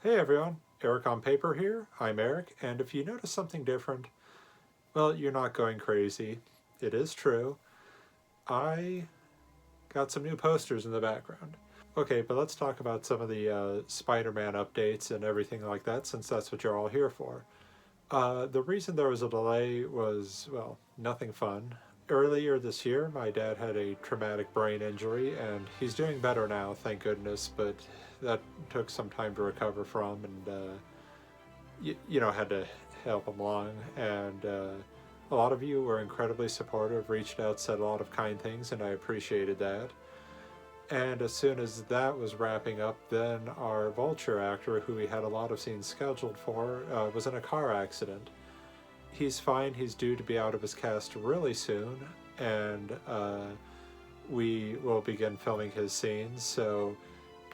Hey everyone, Eric on Paper here. I'm Eric, and if you notice something different, well, you're not going crazy. It is true. I got some new posters in the background. Okay, but let's talk about some of the Spider Man updates and everything like that, since that's what you're all here for. The reason there was a delay was, well, nothing fun. Earlier this year, my dad had a traumatic brain injury, and he's doing better now, thank goodness, but that took some time to recover from, and had to help them along. And a lot of you were incredibly supportive, reached out, said a lot of kind things, and I appreciated that. And as soon as that was wrapping up, then our Vulture actor, who we had a lot of scenes scheduled for, was in a car accident. He's fine, he's due to be out of his cast really soon, and we will begin filming his scenes. So,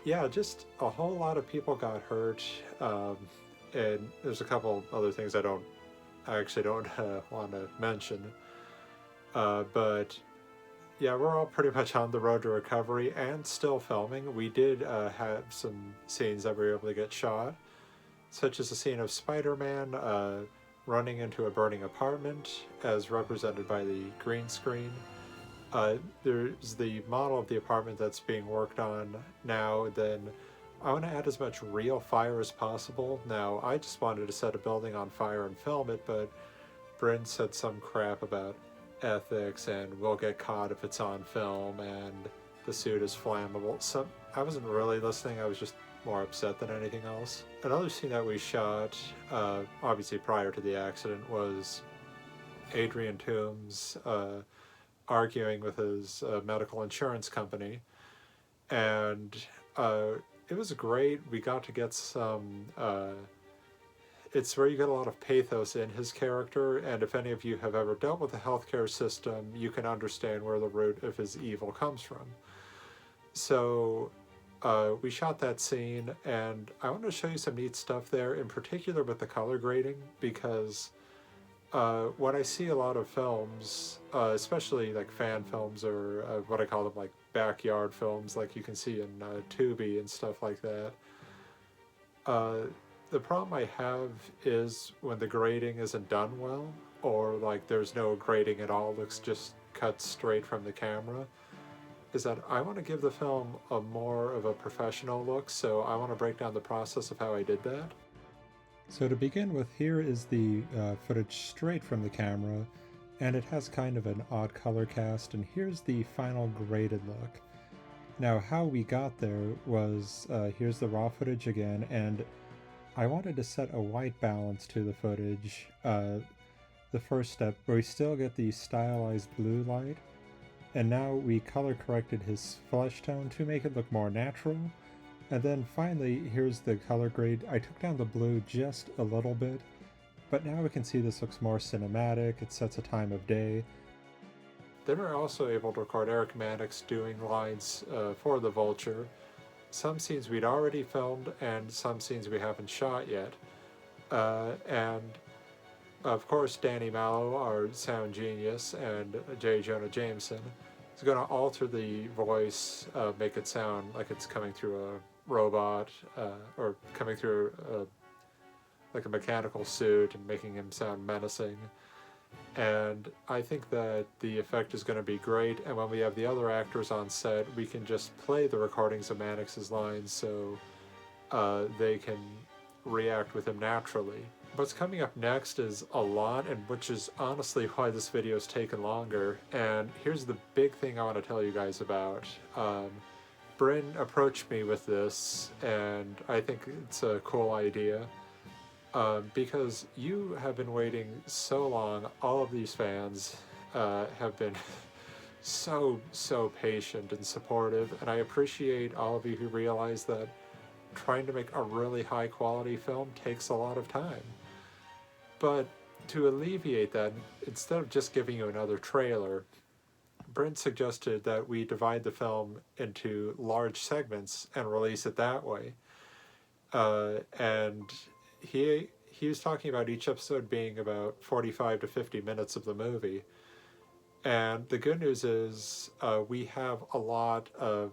yeah, just a whole lot of people got hurt. And there's a couple other things I actually don't want to mention. But yeah, we're all pretty much on the road to recovery and still filming. We did have some scenes that we were able to get shot, such as a scene of Spider-Man running into a burning apartment, as represented by the green screen. There's the model of the apartment that's being worked on now. Then I want to add as much real fire as possible. Now, I just wanted to set a building on fire and film it, but Bryn said some crap about ethics and we'll get caught if it's on film and the suit is flammable. So I wasn't really listening, I was just more upset than anything else. Another scene that we shot, obviously prior to the accident, was Adrian Toombs arguing with his medical insurance company. And it was great. We got to get some. It's where you get a lot of pathos in his character, and if any of you have ever dealt with the healthcare system, you can understand where the root of his evil comes from. So we shot that scene, and I want to show you some neat stuff there, in particular with the color grading, because when I see a lot of films, especially like fan films or what I call them like backyard films, like you can see in Tubi and stuff like that, uh, the problem I have is when the grading isn't done well, or like there's no grading at all, looks just cut straight from the camera, is that I want to give the film a more of a professional look, so I want to break down the process of how I did that. So to begin with, here is the footage straight from the camera, and it has kind of an odd color cast, and here's the final graded look. Now how we got there was, here's the raw footage again, and I wanted to set a white balance to the footage, the first step, where we still get the stylized blue light, and now we color corrected his flesh tone to make it look more natural. And then finally, here's the color grade. I took down the blue just a little bit, but now we can see this looks more cinematic. It sets a time of day. Then we're also able to record Eric Mannix doing lines for the Vulture. Some scenes we'd already filmed and some scenes we haven't shot yet. And of course, Danny Mallow, our sound genius, and J. Jonah Jameson is going to alter the voice, make it sound like it's coming through a robot or coming through like a mechanical suit and making him sound menacing. And I think that the effect is going to be great, and when we have the other actors on set, we can just play the recordings of Mannix's lines so they can react with him naturally. What's coming up next is a lot, and which is honestly why this video is taken longer. And here's the big thing I want to tell you guys about. Bryn approached me with this, and I think it's a cool idea. Because you have been waiting so long, all of these fans have been so patient and supportive, and I appreciate all of you who realize that trying to make a really high quality film takes a lot of time. But to alleviate that, instead of just giving you another trailer, Brent suggested that we divide the film into large segments and release it that way. And he was talking about each episode being about 45 to 50 minutes of the movie. And the good news is we have a lot of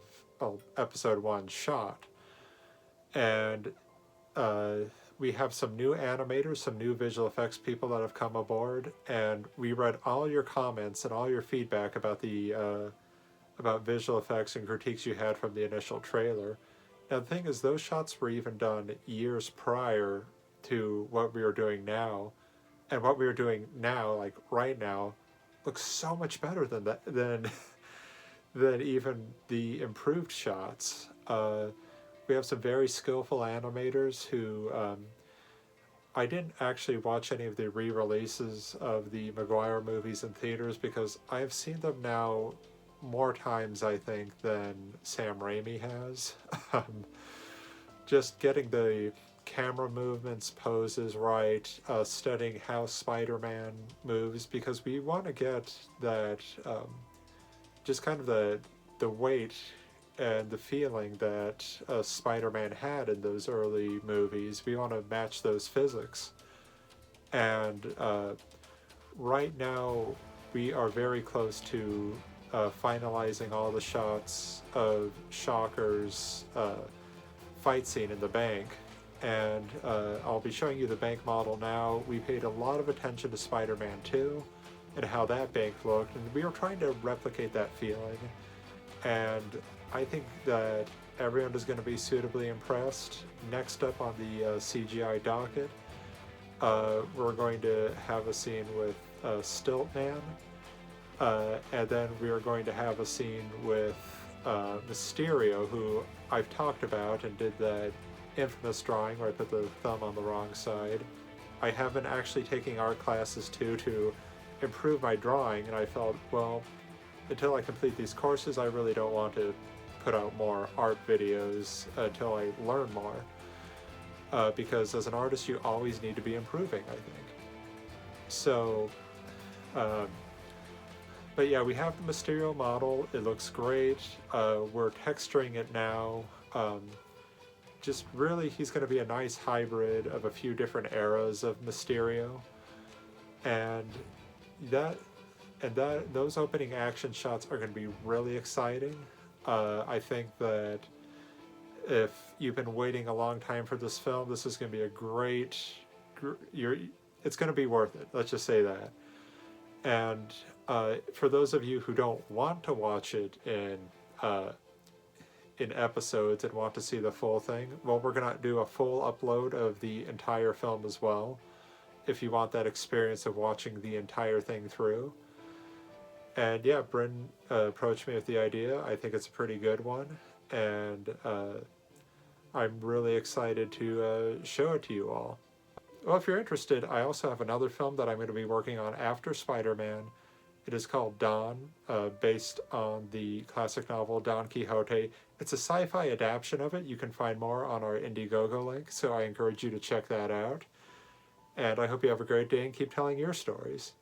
episode 1 shot. And uh, we have some new animators, some new visual effects people that have come aboard, and we read all your comments and all your feedback about the about visual effects and critiques you had from the initial trailer. Now the thing is, those shots were even done years prior to what we are doing now, and what we are doing now, like right now, looks so much better than that than even the improved shots. We have some very skillful animators who I didn't actually watch any of the re-releases of the Maguire movies in theaters because I have seen them now more times, I think, than Sam Raimi has. Just getting the camera movements, poses right, studying how Spider-Man moves, because we want to get that just kind of the weight and the feeling that Spider-Man had in those early movies. We want to match those physics. And right now, we are very close to finalizing all the shots of Shocker's fight scene in the bank. And I'll be showing you the bank model now. We paid a lot of attention to Spider-Man 2 and how that bank looked, and we were trying to replicate that feeling. And I think that everyone is going to be suitably impressed. Next up on the CGI docket, we're going to have a scene with Stiltman, and then we are going to have a scene with Mysterio, who I've talked about and did that infamous drawing where I put the thumb on the wrong side. I have been actually taking art classes too to improve my drawing, and I felt, well, until I complete these courses, I really don't want to put out more art videos until I learn more. Because as an artist, you always need to be improving, I think. So, but yeah, we have the Mysterio model. It looks great. We're texturing it now. Just really, he's going to be a nice hybrid of a few different eras of Mysterio. And those opening action shots are going to be really exciting. I think that if you've been waiting a long time for this film, this is going to be a great. It's going to be worth it. Let's just say that. And for those of you who don't want to watch it in episodes and want to see the full thing, well, we're going to do a full upload of the entire film as well, if you want that experience of watching the entire thing through. And yeah, Bryn approached me with the idea. I think it's a pretty good one, and I'm really excited to show it to you all. Well, if you're interested, I also have another film that I'm going to be working on after Spider-Man. It is called Don, based on the classic novel Don Quixote. It's a sci-fi adaptation of it. You can find more on our IndieGogo link, so I encourage you to check that out. And I hope you have a great day and keep telling your stories.